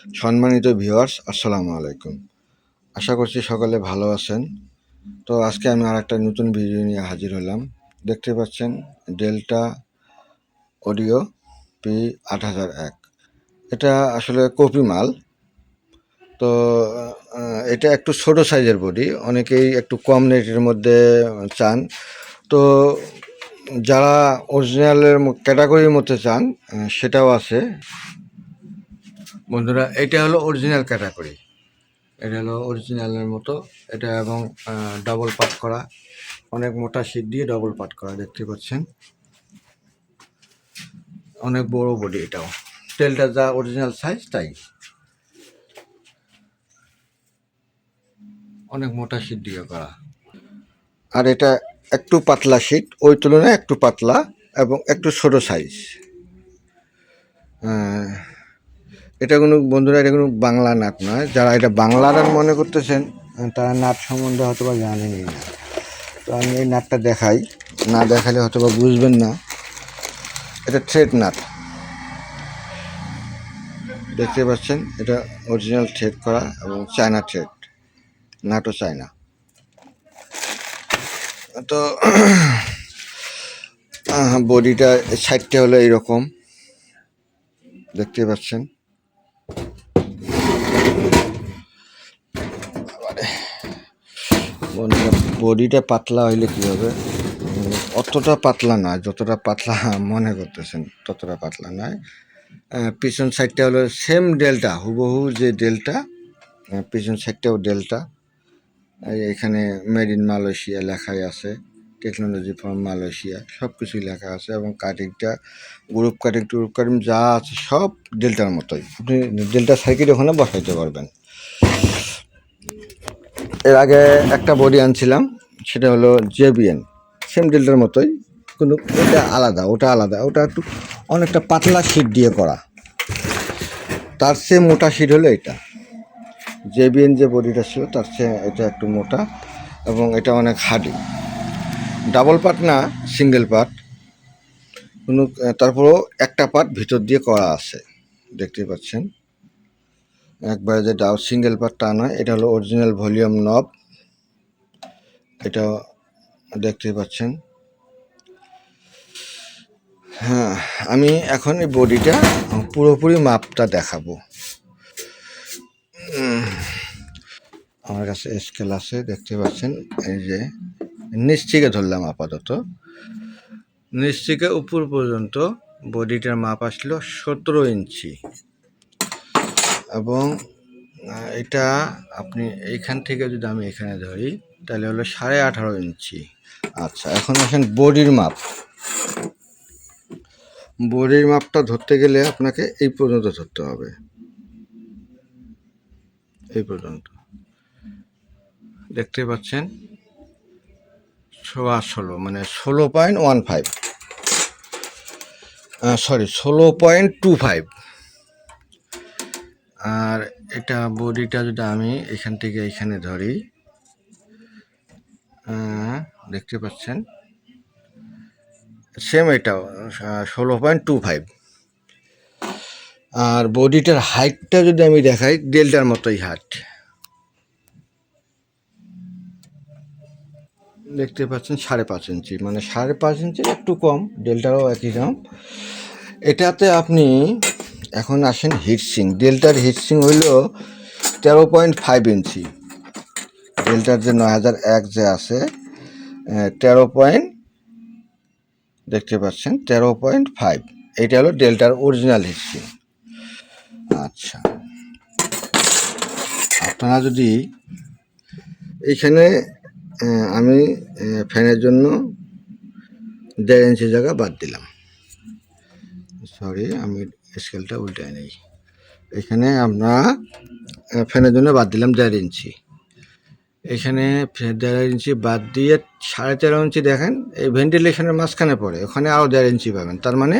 সম্মানিত ভিউয়ার্স, আসসালামু আলাইকুম। আশা করছি সকলে ভালো আছেন। তো আজকে আমি আরেকটা নতুন ভিডিও নিয়ে হাজির হলাম। দেখতে পাচ্ছেন ডেল্টা অডিও P8001। এটা আসলে কপি মাল। তো এটা একটু ছোট সাইজের বডি, অনেকেই একটু কম রেটের মধ্যে চান। তো যারা অরিজিনালের ক্যাটাগরির মধ্যে চান সেটাও আছে বন্ধুরা। এটা হলো অরিজিনাল ক্যাটাগরি, এটা হলো অরিজিনালের মতো। এটা এবং ডাবল পাট করা, অনেক মোটা শীট দিয়ে ডাবল পাট করা, দেখতে পাচ্ছেন। অনেক বড় বডি এটাও, তেলটা যা অরিজিনাল সাইজ তাই, অনেক মোটা শীট দিয়ে করা। আর এটা একটু পাতলা শীট, ওই তুলনায় একটু পাতলা এবং একটু ছোট সাইজ। এটা কোনো বন্ধুরা, এটা কোনো বাংলা নাট নয়। যারা এটা বাংলা নাট মনে করতেছেন তারা নাট সম্বন্ধে হয়তো বা জানেনই না। তো আমি এই নাটটা দেখাই, না দেখালে হয়তো বা বুঝবেন না। এটা থ্রেড নাট, দেখতে পাচ্ছেন। এটা অরিজিনাল থ্রেড করা এবং চায়না থ্রেড, নাটও চায়না। তো বডিটা সাইডটা হলো এইরকম, দেখতে পাচ্ছেন। বডিটা পাতলা হইলে কী হবে, অতটা পাতলা নয়, যতটা পাতলা মনে করতেছেন ততটা পাতলা নয়। পিছন সাইডটা হলো সেম ডেল্টা, হুবহু যে ডেল্টা, পিছন সাইডটাও ডেল্টা। এখানে মেড ইন মালয়েশিয়া লেখাই আছে, টেকনোলজি ফ্রম মালয়েশিয়া, সব কিছুই লেখা আছে। এবং কাটিংটা গ্রুপ কাটিং টুরুপ কাটিং যা আছে সব ডেল্টার মতোই। আপনি ডেল্টা সার্কিট ওখানে বসাইতে পারবেন। এর আগে একটা বডি আনছিলাম, সেটা হলো জেবিএন, সেম ডেল্টার মতোই, কিন্তু ওটা আলাদা, ওটা একটু অনেকটা পাতলা শীট দিয়ে করা। তার চেয়ে মোটা শীট হলো এটা। জেবিএন যে বডিটা ছিল তার চেয়ে এটা একটু মোটা এবং এটা অনেক হার্ডি। ডাবল পার্ট না, সিঙ্গেল পার্ট, কোনো তারপরেও একটা পার্ট ভিতর দিয়ে করা আছে, দেখতে পাচ্ছেন। একবারে যে সিঙ্গেল পার্ট তা নয়। এটা হলো অরিজিনাল ভলিউম নব, এটা দেখতে পাচ্ছেন। হ্যাঁ, আমি এখন এই বডিটা পুরোপুরি মাপটা দেখাবো। আমার কাছে স্কেল আছে, দেখতে পাচ্ছেন। এই যে নিচ থেকে ধরলাম আপাতত, নিচ থেকে উপর পর্যন্ত বডিটার মাপ আসলো 17 ইঞ্চি। এবং এটা আপনি এইখান থেকে যদি আমি এখানে ধরি তাহলে হলো 18.5 ইঞ্চি। আচ্ছা, এখন আসেন বডির মাপ। বডির মাপটা ধরতে গেলে আপনাকে এই পর্যন্ত ধরতে হবে, এই পর্যন্ত, দেখতে পাচ্ছেন। 16 মানে 16.15, সরি 16.25। আর এটা বডিটা যদি আমি এখান থেকে এখানে ধরি, দেখতে পাচ্ছেন সেম এটাও 16.25। আর বডিটার হাইটটা যদি আমি দেখাই, ডেল্টার মতোই হাইট, দেখতে পাচ্ছেন 5.5 ইঞ্চি, মানে 5.5 ইঞ্চির একটু কম, ডেল্টারও একই দাম। এটাতে আপনি এখন আসেন হিটসিং। ডেল্টার হিটসিং হইল 13.5 ইঞ্চি। ডেল্টার যে 9001 যে আছে 13 দেখতে পাচ্ছেন 13.5, এটা হলো ডেল্টার অরিজিনাল হিটসিং। আচ্ছা, আপনারা যদি এইখানে আমি ফ্যানের জন্য 1.5 ইঞ্চি জায়গা বাদ দিলাম, সরি আমি স্কেলটা উল্টায় নেই। এখানে আমরা ফ্যানের জন্য বাদ দিলাম 1.5 ইঞ্চি। এখানে 1.5 ইঞ্চি বাদ দিয়ে 13.5 ইঞ্চি দেখেন, এই ভেন্টিলেশনের মাঝখানে পড়ে, ওখানে আরও 1.5 ইঞ্চি পাবেন। তার মানে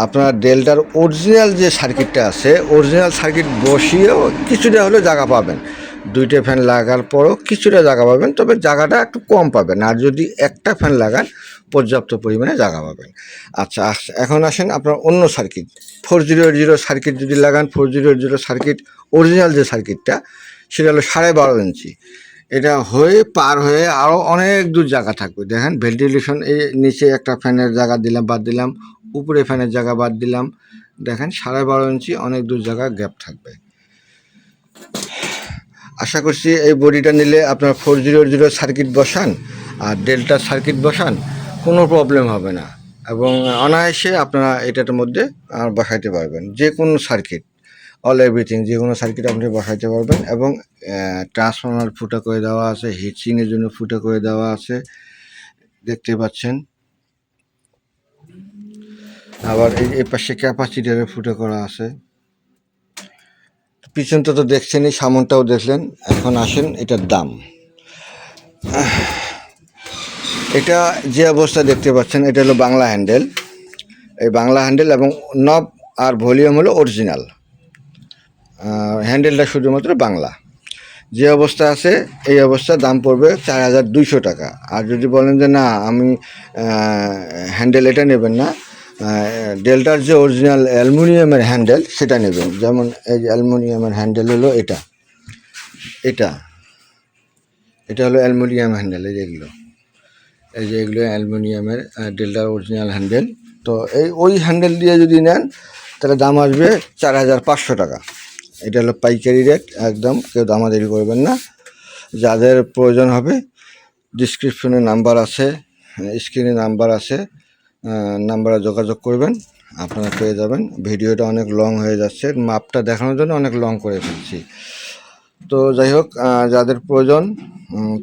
আপনার ডেল্টার অরিজিনাল যে সার্কিটটা আছে, অরিজিনাল সার্কিট বসিয়েও কিছুটা হলেও জায়গা পাবেন। 2টে ফ্যান লাগার পরও কিছুটা জায়গা পাবেন, তবে জায়গাটা একটু কম পাবেন। আর যদি একটা ফ্যান লাগান পর্যাপ্ত পরিমাণে জায়গা পাবেন। আচ্ছা, এখন আসেন আপনার অন্য সার্কিট 4080 সার্কিট যদি লাগান, 4080 সার্কিট অরিজিনাল যে সার্কিটটা সেটা হলো 12.5 ইঞ্চি। এটা হয়ে পার হয়ে আরও অনেক দূর জায়গা থাকবে। দেখেন ভেন্টিলেশন, এই নিচে একটা ফ্যানের জায়গা দিলাম, বাদ দিলাম, উপরে ফ্যানের জায়গা বাদ দিলাম। দেখেন 12.5 ইঞ্চি অনেক দূর জায়গা গ্যাপ থাকবে। আশা করছি এই বডিটা নিলে আপনার 4080 সার্কিট বসান আর ডেল্টা সার্কিট বসান, কোনো প্রবলেম হবে না এবং অনায়াসে আপনারা এটার মধ্যে বসাইতে পারবেন। যে কোনো সার্কিট, অল এভরিথিং, যে কোনো সার্কিট আপনি বসাইতে পারবেন। এবং ট্রান্সফরমার ফুটা করে দেওয়া আছে, হিটসিংয়ের জন্য ফুটা করে দেওয়া আছে, দেখতে পাচ্ছেন। আবার এই পাশে ক্যাপাসিটারে ফুটা করা আছে। পিছনটা তো দেখছেনই, সামনটাও দেখলেন। এখন আসেন এটার দাম। এটা যে অবস্থা দেখতে পাচ্ছেন, এটা হলো বাংলা হ্যান্ডেল। এই বাংলা হ্যান্ডেল এবং নব আর ভলিউম হলো অরিজিনাল। হ্যান্ডেলটা শুধুমাত্র বাংলা। যে অবস্থা আছে এই অবস্থা দাম পড়বে 4200 টাকা। আর যদি বলেন যে না আমি হ্যান্ডেল এটা নেবেন না, ডেল্টার যে অরিজিনাল অ্যালুমিনিয়ামের হ্যান্ডেল সেটা নেবেন। যেমন এই যে অ্যালুমিনিয়ামের হ্যান্ডেল হলো এটা হলো অ্যালুমিনিয়াম হ্যান্ডেল। এই যে এগুলো অ্যালুমিনিয়ামের ডেল্টার অরিজিনাল হ্যান্ডেল। তো ওই হ্যান্ডেল দিয়ে যদি নেন তাহলে দাম আসবে 4500 টাকা। এটা হলো পাইকারি রেট, একদম কেউ দামাদারি করবেন না। যাদের প্রয়োজন হবে ডিসক্রিপশনে নাম্বার আছে, স্ক্রিনে নাম্বার আছে, নাম্বারে যোগাযোগ করবেন, আপনারা পেয়ে যাবেন। ভিডিওটা অনেক লং হয়ে যাচ্ছে, মাপটা দেখানোর জন্য অনেক লং করে ফেলছি। তো যাই হোক, যাদের প্রয়োজন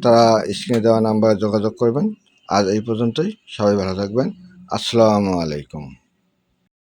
তারা স্ক্রিনে দেওয়া নাম্বারে যোগাযোগ করবেন। আজ এই পর্যন্তই, সবাই ভালো থাকবেন। আসসালামু আলাইকুম।